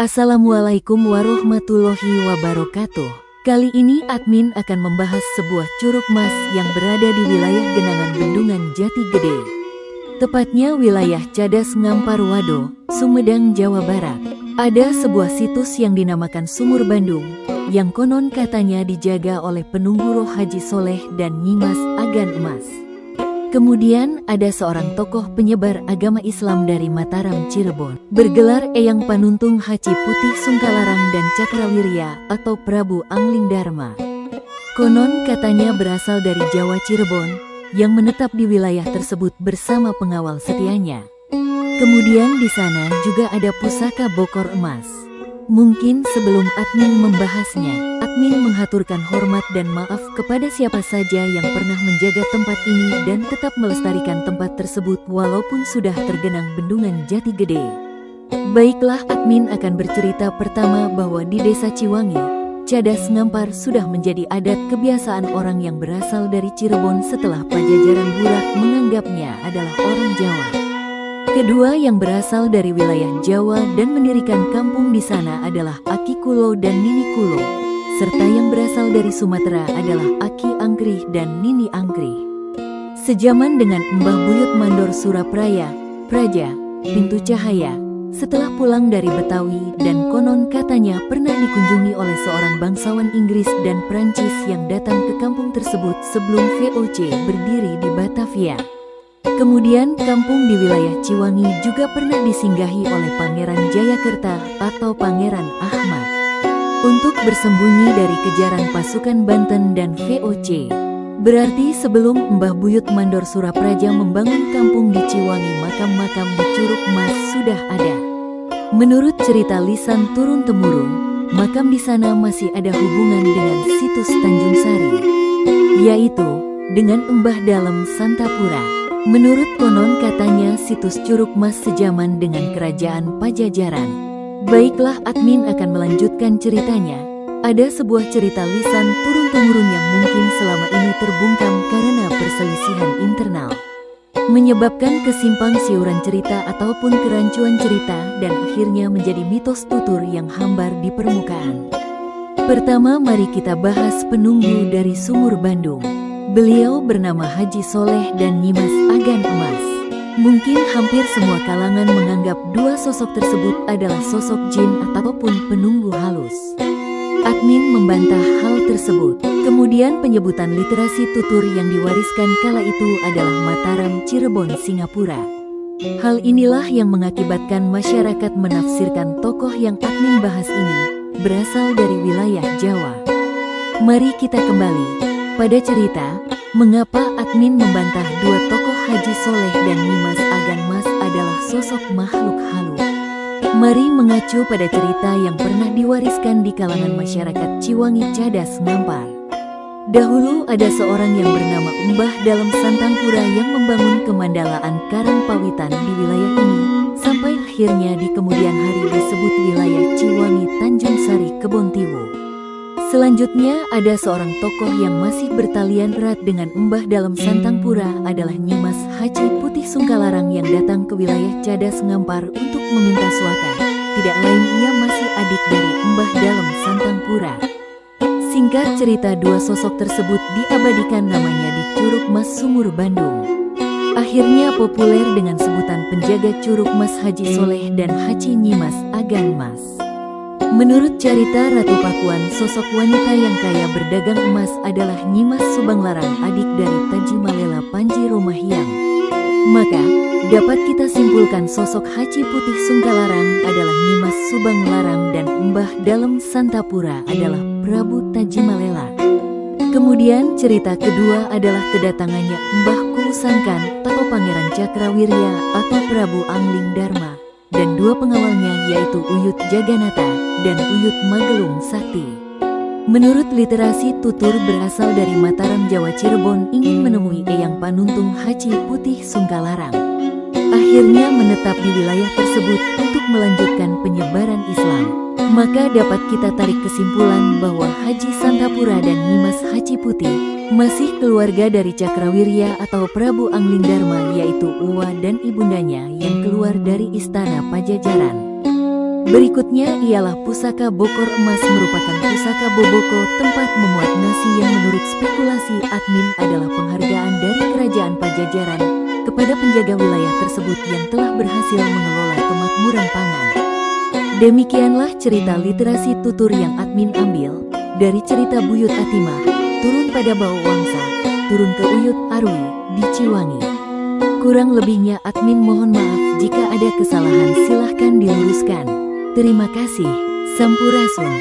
Assalamualaikum warahmatullahi wabarakatuh. Kali ini admin akan membahas sebuah curug mas yang berada di wilayah Genangan Bendungan Jati Gede. Tepatnya wilayah Cadas Ngampar Wado, Sumedang, Jawa Barat. Ada sebuah situs yang dinamakan Sumur Bandung, yang konon katanya dijaga oleh penunggu roh Haji Soleh dan Nyimas Agan Emas. Kemudian ada seorang tokoh penyebar agama Islam dari Mataram, Cirebon, bergelar Eyang Panuntung Haji Putih Sungkalarang dan Cakrawirya atau Prabu Angling Dharma. Konon katanya berasal dari Jawa Cirebon, yang menetap di wilayah tersebut bersama pengawal setianya. Kemudian di sana juga ada pusaka bokor emas. Mungkin sebelum admin membahasnya, admin menghaturkan hormat dan maaf kepada siapa saja yang pernah menjaga tempat ini dan tetap melestarikan tempat tersebut walaupun sudah tergenang bendungan Jati Gede. Baiklah, admin akan bercerita pertama bahwa di desa Ciwangi, Cadas Ngampar sudah menjadi adat kebiasaan orang yang berasal dari Cirebon setelah Pajajaran Burak menganggapnya adalah orang Jawa. Kedua yang berasal dari wilayah Jawa dan mendirikan kampung di sana adalah Aki Kulo dan Nini Kulo, serta yang berasal dari Sumatera adalah Aki Angkrih dan Nini Angkrih. Sejaman dengan Mbah Buyut Mandor Surapraya, Praja, Pintu Cahaya, setelah pulang dari Betawi dan konon katanya pernah dikunjungi oleh seorang bangsawan Inggris dan Prancis yang datang ke kampung tersebut sebelum VOC berdiri di Batavia. Kemudian kampung di wilayah Ciwangi juga pernah disinggahi oleh Pangeran Jayakerta atau Pangeran Ahmad untuk bersembunyi dari kejaran pasukan Banten dan VOC. Berarti sebelum Mbah Buyut Mandor Surapraja membangun kampung di Ciwangi, makam-makam di Curug Mas sudah ada. Menurut cerita lisan turun-temurun, makam di sana masih ada hubungan dengan situs Tanjung Sari, yaitu dengan Embah Dalem Santapura. Menurut konon katanya situs Curug Mas sejaman dengan kerajaan Pajajaran. Baiklah, admin akan melanjutkan ceritanya. Ada sebuah cerita lisan turun-temurun yang mungkin selama ini terbungkam karena perselisihan internal, menyebabkan kesimpang siuran cerita ataupun kerancuan cerita dan akhirnya menjadi mitos tutur yang hambar di permukaan. Pertama, mari kita bahas penunggu dari Sumur Bandung. Beliau bernama Haji Soleh dan Nyimas Agan Emas. Mungkin hampir semua kalangan menganggap dua sosok tersebut adalah sosok jin ataupun penunggu halus. Admin membantah hal tersebut. Kemudian penyebutan literasi tutur yang diwariskan kala itu adalah Mataram, Cirebon, Singapura. Hal inilah yang mengakibatkan masyarakat menafsirkan tokoh yang admin bahas ini berasal dari wilayah Jawa. Mari kita kembali pada cerita, mengapa admin membantah dua tokoh Haji Soleh dan Nyimas Agan Mas adalah sosok makhluk halus. Mari mengacu pada cerita yang pernah diwariskan di kalangan masyarakat Ciwangi Cadas Ngampar. Dahulu ada seorang yang bernama Mbah Dalem Santapura yang membangun kemandalaan Karangpawitan di wilayah ini, sampai akhirnya di kemudian hari disebut wilayah Ciwangi Tanjung Sari Kebontiwo. Selanjutnya ada seorang tokoh yang masih bertalian erat dengan Mbah Dalem Santapura adalah Nyimas Haji Putih Sungkalarang yang datang ke wilayah Cadas Ngampar untuk meminta suaka. Tidak lain ia masih adik dari Mbah Dalem Santapura. Singkat cerita, dua sosok tersebut diabadikan namanya di Curug Mas Sumur Bandung. Akhirnya populer dengan sebutan penjaga Curug Mas Haji Soleh dan Haji Nyimas Agan Mas. Menurut cerita Ratu Pakuan, sosok wanita yang kaya berdagang emas adalah Nyimas Subanglarang, adik dari Taji Malela Panji Romahiang. Maka, dapat kita simpulkan sosok Haji Putih Sungkalarang adalah Nyimas Subanglarang dan Mbah Dalem Santapura adalah Prabu Taji Malela. Kemudian cerita kedua adalah kedatangannya Mbah Kuusangkan atau Pangeran Cakrawirya atau Prabu Angling Dharma dan dua pengawalnya yaitu Uyut Jaganata dan Uyut Magelung Sakti. Menurut literasi tutur berasal dari Mataram, Jawa, Cirebon ingin menemui Eyang Panuntung Haji Putih Sungkalarang. Akhirnya menetap di wilayah tersebut untuk melanjutkan penyebaran Islam. Maka dapat kita tarik kesimpulan bahwa Haji Santapura dan Nyimas Haji Putih masih keluarga dari Cakrawirya atau Prabu Angling Dharma, yaitu Uwa dan ibundanya yang keluar dari istana Pajajaran. Berikutnya ialah pusaka bokor emas merupakan pusaka boboko tempat memuat nasi yang menurut spekulasi admin adalah penghargaan dari Kerajaan Pajajaran kepada penjaga wilayah tersebut yang telah berhasil mengelola kemakmuran pangan. Demikianlah cerita literasi tutur yang admin ambil dari cerita Buyut Atimah, turun pada Bau Wangsa, turun ke Uyut Arwi di Ciwangi. Kurang lebihnya admin mohon maaf jika ada kesalahan, silahkan diluruskan. Terima kasih. Sampurasun.